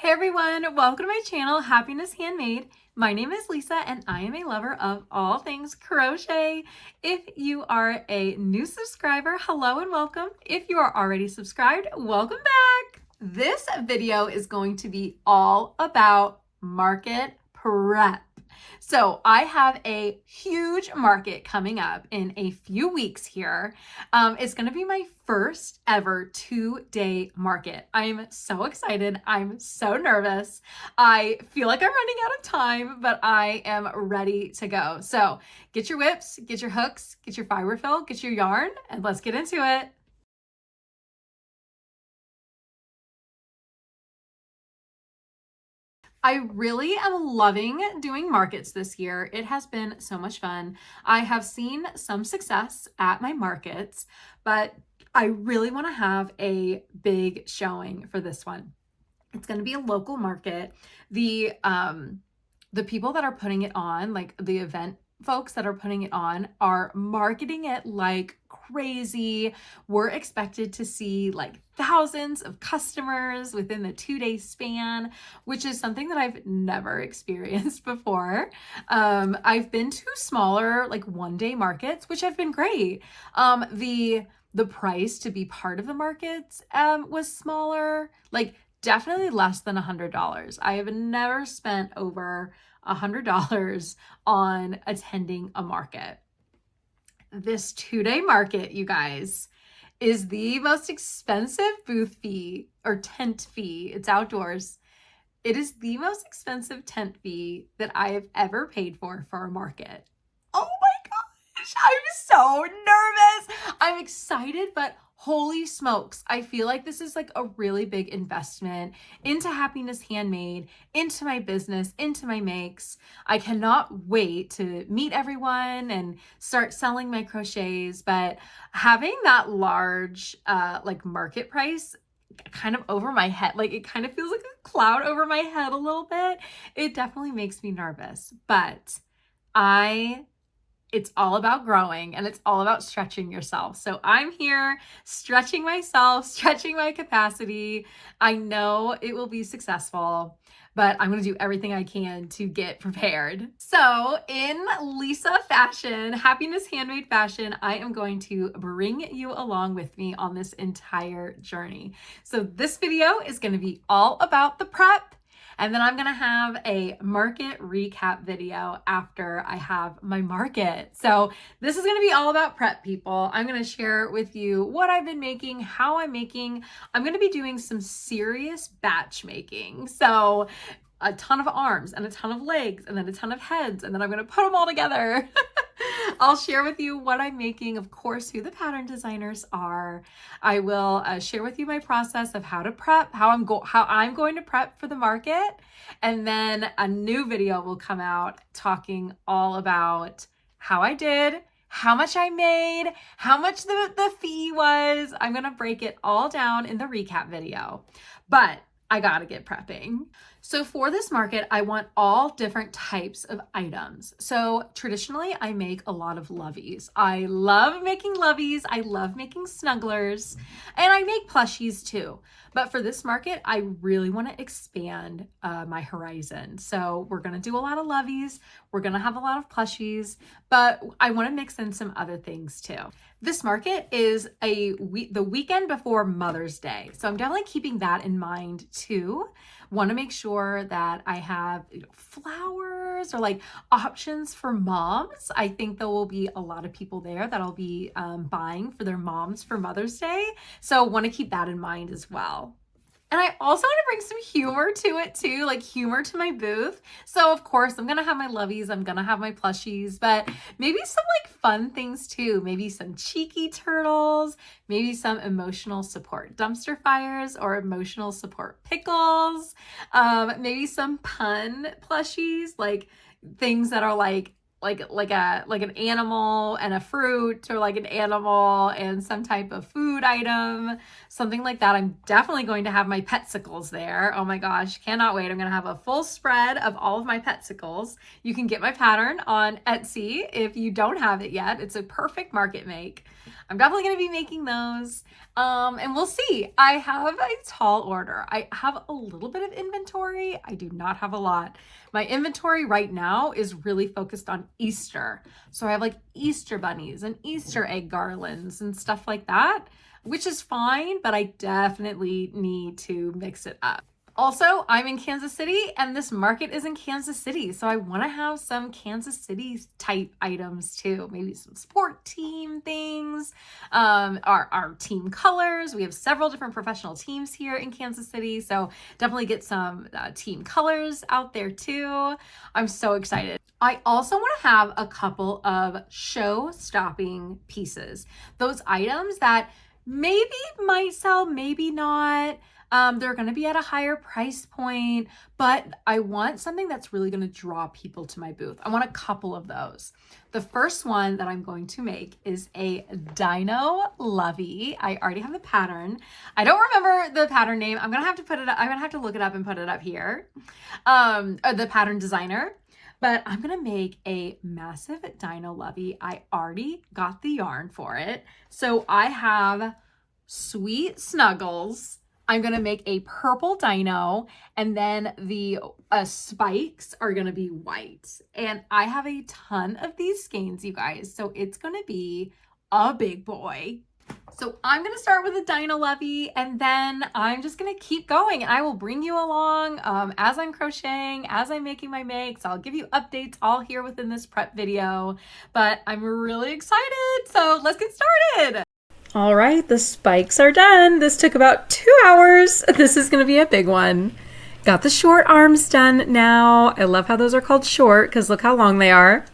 Hey everyone, welcome to my channel, Happiness Handmade. My name is Lisa and I am a lover of all things crochet. If you are a new subscriber, hello and welcome. If you are already subscribed, welcome back. This video is going to be all about market prep. So I have a huge market coming up in a few weeks here. It's going to be my first ever 2-day market. I'm so excited. I'm so nervous. I feel like I'm running out of time, but I am ready to go. So get your whips, get your hooks, get your fiber fill, get your yarn, and let's get into it. I really am loving doing markets this year. It has been so much fun. I have seen some success at my markets, but I really want to have a big showing for this one. It's going to be a local market. The people that are putting it on, like the event folks that are putting it on, are marketing it like crazy. We're expected to see like thousands of customers within the 2-day span, which is something that I've never experienced before. I've been to smaller, like 1-day markets, which have been great. The price to be part of the markets was smaller, like definitely less than $100. I have never spent over $100 on attending a market. This 2-day market, you guys, is the most expensive booth fee or tent fee. It's outdoors. It is the most expensive tent fee that I have ever paid for a market. Oh my gosh, I'm so nervous. I'm excited, but holy smokes, I feel like this is like a really big investment into Happiness Handmade, into my business, into my makes. I cannot wait to meet everyone and start selling my crochets, but having that large like market price kind of over my head, like it kind of feels like a cloud over my head a little bit. It definitely makes me nervous, but it's all about growing and it's all about stretching yourself. So I'm here stretching myself, stretching my capacity. I know it will be successful, but I'm going to do everything I can to get prepared. So in Lisa fashion, Happiness Handmade fashion, I am going to bring you along with me on this entire journey. So this video is going to be all about the prep. And then I'm going to have a market recap video after I have my market. So this is going to be all about prep, people. I'm going to share with you what I've been making, how I'm making. I'm going to be doing some serious batch making. So a ton of arms and a ton of legs and then a ton of heads. And then I'm going to put them all together. I'll share with you what I'm making, of course, who the pattern designers are. I will share with you my process of how to prep, how I'm going to prep for the market. And then a new video will come out talking all about how I did, how much I made, how much the fee was. I'm going to break it all down in the recap video. But I gotta get prepping. So for this market, I want all different types of items. So traditionally, I make a lot of loveys. I love making loveys. I love making snugglers, and I make plushies too. But for this market, I really want to expand my horizon. So we're going to do a lot of loveys. We're going to have a lot of plushies, but I want to mix in some other things too. This market is the weekend before Mother's Day. So I'm definitely keeping that in mind too. Want to make sure that I have flowers or like options for moms. I think there will be a lot of people there that I'll be buying for their moms for Mother's Day. So want to keep that in mind as well. And I also want to bring some humor to it too, like humor to my booth. So of course I'm going to have my loveys, I'm going to have my plushies, but maybe some like fun things too. Maybe some cheeky turtles, maybe some emotional support dumpster fires or emotional support pickles. Maybe some pun plushies, like things that are like an animal and a fruit, or like an animal and some type of food item, something like that. I'm definitely going to have my petsicles there. Oh my gosh, cannot wait. I'm going to have a full spread of all of my petsicles. You can get my pattern on Etsy if you don't have it yet. It's a perfect market make. I'm definitely going to be making those. And we'll see. I have a tall order. I have a little bit of inventory. I do not have a lot. My inventory right now is really focused on Easter. So I have like Easter bunnies and Easter egg garlands and stuff like that, which is fine, but I definitely need to mix it up. Also, I'm in Kansas City and this market is in Kansas City. So I want to have some Kansas City type items too. Maybe some sport team things, our team colors. We have several different professional teams here in Kansas City. So definitely get some team colors out there too. I'm so excited. I also want to have a couple of show-stopping pieces. Those items that maybe might sell, maybe not. They're going to be at a higher price point, but I want something that's really going to draw people to my booth. I want a couple of those. The first one that I'm going to make is a dino Lovey. I already have the pattern. I don't remember the pattern name. I'm going to have to put it up. I'm going to have to look it up and put it up here. The pattern designer. But I'm going to make a massive dino Lovey. I already got the yarn for it. So I have Sweet Snuggles. I'm going to make a purple dino, and then the spikes are going to be white. And I have a ton of these skeins, you guys. So it's going to be a big boy. So I'm going to start with a dino Lovey, and then I'm just going to keep going, and I will bring you along as I'm crocheting, as I'm making my makes. I'll give you updates all here within this prep video, but I'm really excited. So let's get started. All right, the spikes are done. This took about 2 hours. This is going to be a big one. Got the short arms done now. I love how those are called short because look how long they are.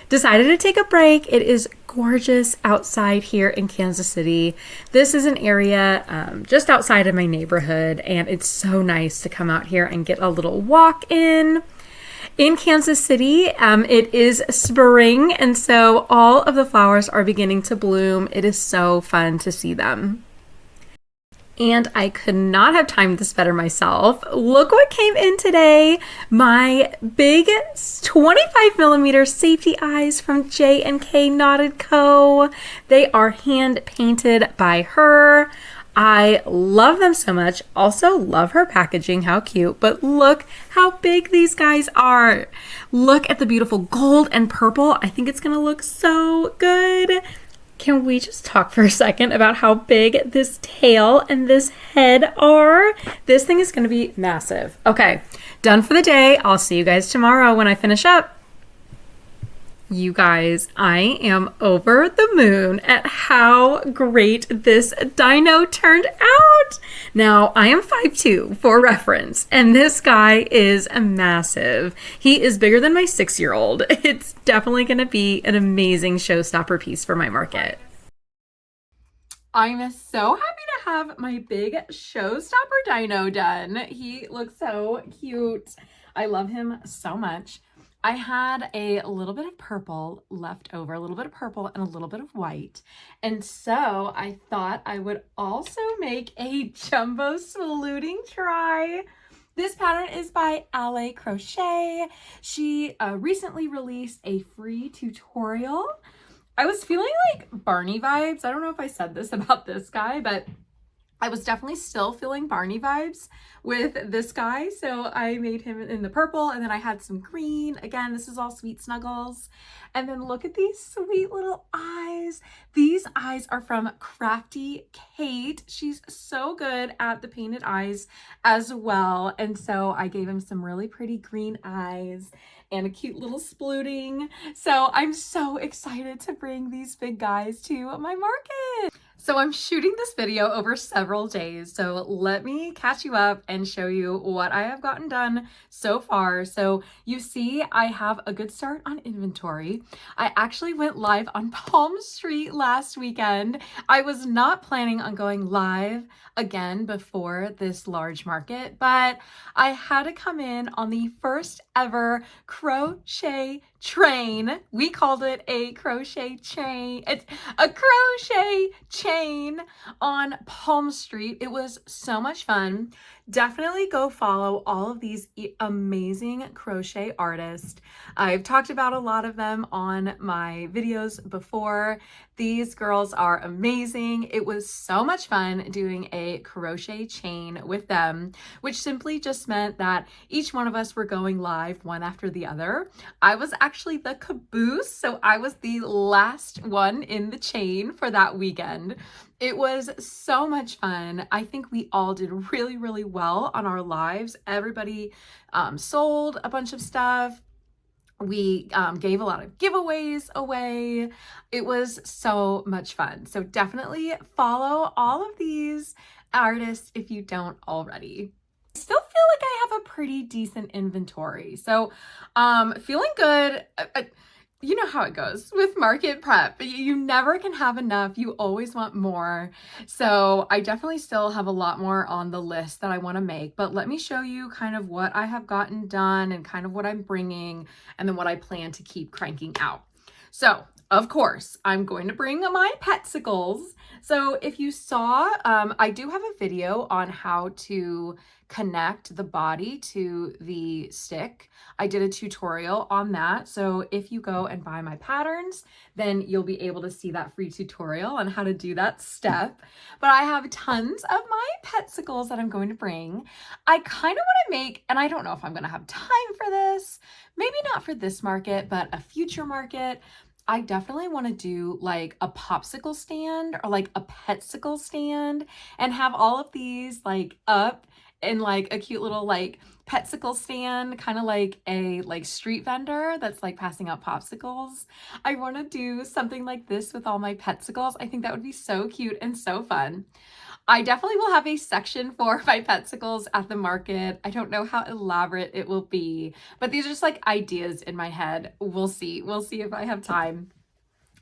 Decided to take a break. It is gorgeous outside here in Kansas City. This is an area just outside of my neighborhood, and it's so nice to come out here and get a little walk in. In Kansas City, it is spring, and so all of the flowers are beginning to bloom. It is so fun to see them. And I could not have timed this better myself. Look what came in today. My big 25mm safety eyes from J&K Knotted Co. They are hand painted by her. I love them so much. Also love her packaging. How cute. But look how big these guys are. Look at the beautiful gold and purple. I think it's going to look so good. Can we just talk for a second about how big this tail and this head are? This thing is going to be massive. Okay, done for the day. I'll see you guys tomorrow when I finish up. You guys, I am over the moon at how great this dino turned out. Now, I am 5'2" for reference, and this guy is massive. He is bigger than my 6-year-old. It's definitely going to be an amazing showstopper piece for my market. I'm so happy to have my big showstopper dino done. He looks so cute. I love him so much. I had a little bit of purple left over, a little bit of purple and a little bit of white. And so I thought I would also make a jumbo saluting try. This pattern is by Ale Crochet. She recently released a free tutorial. I was feeling like Barney vibes. I don't know if I said this about this guy, but I was definitely still feeling Barney vibes with this guy. So I made him in the purple, and then I had some green. Again, this is all Sweet Snuggles. And then look at these sweet little eyes. These eyes are from Crafty Kate. She's so good at the painted eyes as well. And so I gave him some really pretty green eyes and a cute little splooting. So I'm so excited to bring these big guys to my market. So I'm shooting this video over several days, so let me catch you up and show you what I have gotten done so far. So you see I have a good start on inventory. I actually went live on Palm Street last weekend. I was not planning on going live again before this large market, but I had to come in on the first ever crochet train. We called it a crochet chain. It's a crochet chain on Palm Street. It was so much fun. Definitely go follow all of these amazing crochet artists. I've talked about a lot of them on my videos before. These girls are amazing. It was so much fun doing a crochet chain with them, which simply just meant that each one of us were going live one after the other. I was actually the caboose, so I was the last one in the chain for that weekend. It was so much fun. I think we all did really, really well on our lives. Everybody sold a bunch of stuff. We gave a lot of giveaways away. It was so much fun. So definitely follow all of these artists if you don't already. I still feel like I have a pretty decent inventory. So feeling good. You know how it goes with market prep. You never can have enough. You always want more. So I definitely still have a lot more on the list that I want to make, but let me show you kind of what I have gotten done and kind of what I'm bringing and then what I plan to keep cranking out. So of course, I'm going to bring my petsicles. So if you saw, I do have a video on how to connect the body to the stick. I did a tutorial on that. So if you go and buy my patterns, then you'll be able to see that free tutorial on how to do that step. But I have tons of my petsicles that I'm going to bring. I kind of want to make, and I don't know if I'm going to have time for this, maybe not for this market, but a future market. I definitely want to do like a popsicle stand or like a petsicle stand and have all of these like up in like a cute little like petsicle stand, kind of like a street vendor that's like passing out popsicles. I want to do something like this with all my petsicles. I think that would be so cute and so fun. I definitely will have a section for my petsicles at the market. I don't know how elaborate it will be, but these are just like ideas in my head. We'll see. We'll see if I have time.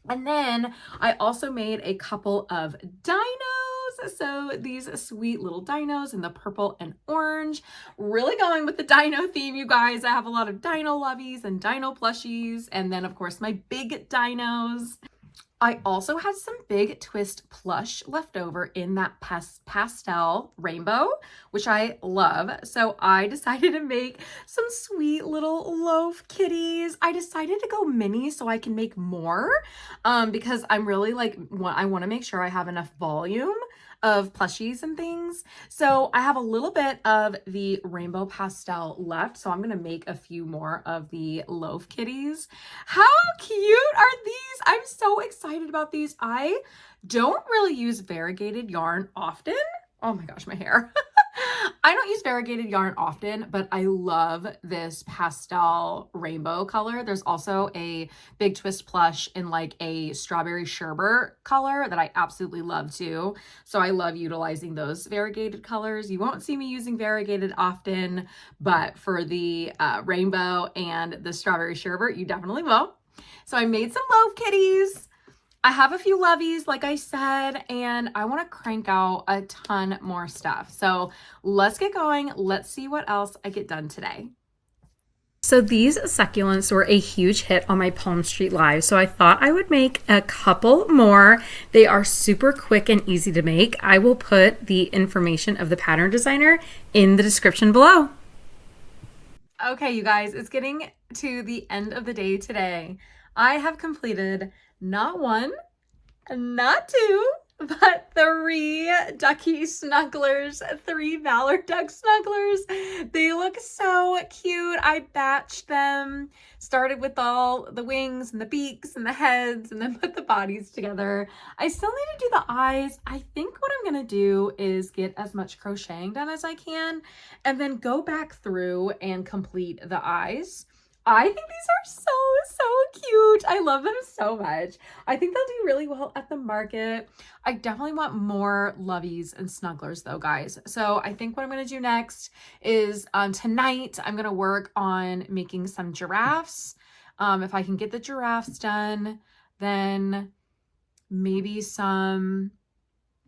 And then I also made a couple of dinos. So these sweet little dinos in the purple and orange, really going with the dino theme, you guys. I have a lot of dino loveys and dino plushies. And then of course my big dinos. I also had some big twist plush left over in that pastel rainbow, which I love. So I decided to make some sweet little Loaf kitties. I decided to go mini so I can make more because I'm really like, I want to make sure I have enough volume of plushies and things. So I have a little bit of the rainbow pastel left. So I'm going to make a few more of the Loaf kitties. How cute are these? I'm so excited about these. I don't really use variegated yarn often. Oh my gosh, my hair. I don't use variegated yarn often, but I love this pastel rainbow color. There's also a big twist plush in like a strawberry sherbet color that I absolutely love too. So I love utilizing those variegated colors. You won't see me using variegated often, but for the rainbow and the strawberry sherbet, you definitely will. So I made some Loaf kitties. I have a few loveys, like I said, and I want to crank out a ton more stuff. So let's get going. Let's see what else I get done today. So these succulents were a huge hit on my Palm Street Live, so I thought I would make a couple more. They are super quick and easy to make. I will put the information of the pattern designer in the description below. Okay, you guys, it's getting to the end of the day today. I have completed not one, not two, but 3 ducky snugglers, 3 Valor duck snugglers. They look so cute. I batched them, started with all the wings and the beaks and the heads, and then put the bodies together. I still need to do the eyes. I think what I'm gonna do is get as much crocheting done as I can, and then go back through and complete the eyes. I think these are so cute. I love them so much. I think they'll do really well at the market. I definitely want more loveys and snugglers though, guys. So I think what I'm going to do next is tonight I'm going to work on making some giraffes. If I can get the giraffes done, then maybe some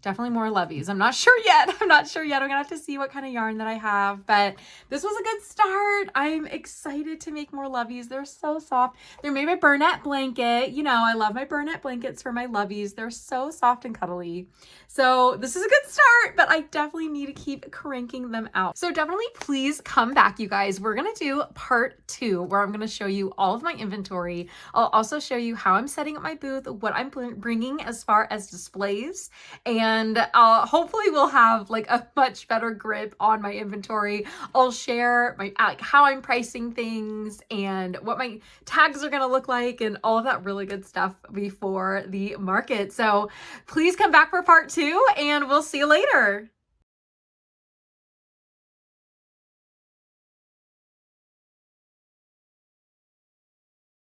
Definitely more Loveys. I'm not sure yet. I'm not sure yet. I'm gonna have to see what kind of yarn that I have, but this was a good start. I'm excited to make more Loveys. They're so soft. They're made by Burnett Blanket. You know, I love my Burnett blankets for my Loveys. They're so soft and cuddly. So this is a good start, but I definitely need to keep cranking them out. So definitely please come back, you guys. We're gonna do part 2 where I'm gonna show you all of my inventory. I'll also show you how I'm setting up my booth, what I'm bringing as far as displays, and hopefully we'll have like a much better grip on my inventory. I'll share my like how I'm pricing things and what my tags are gonna look like and all of that really good stuff before the market. So please come back for part 2 and we'll see you later.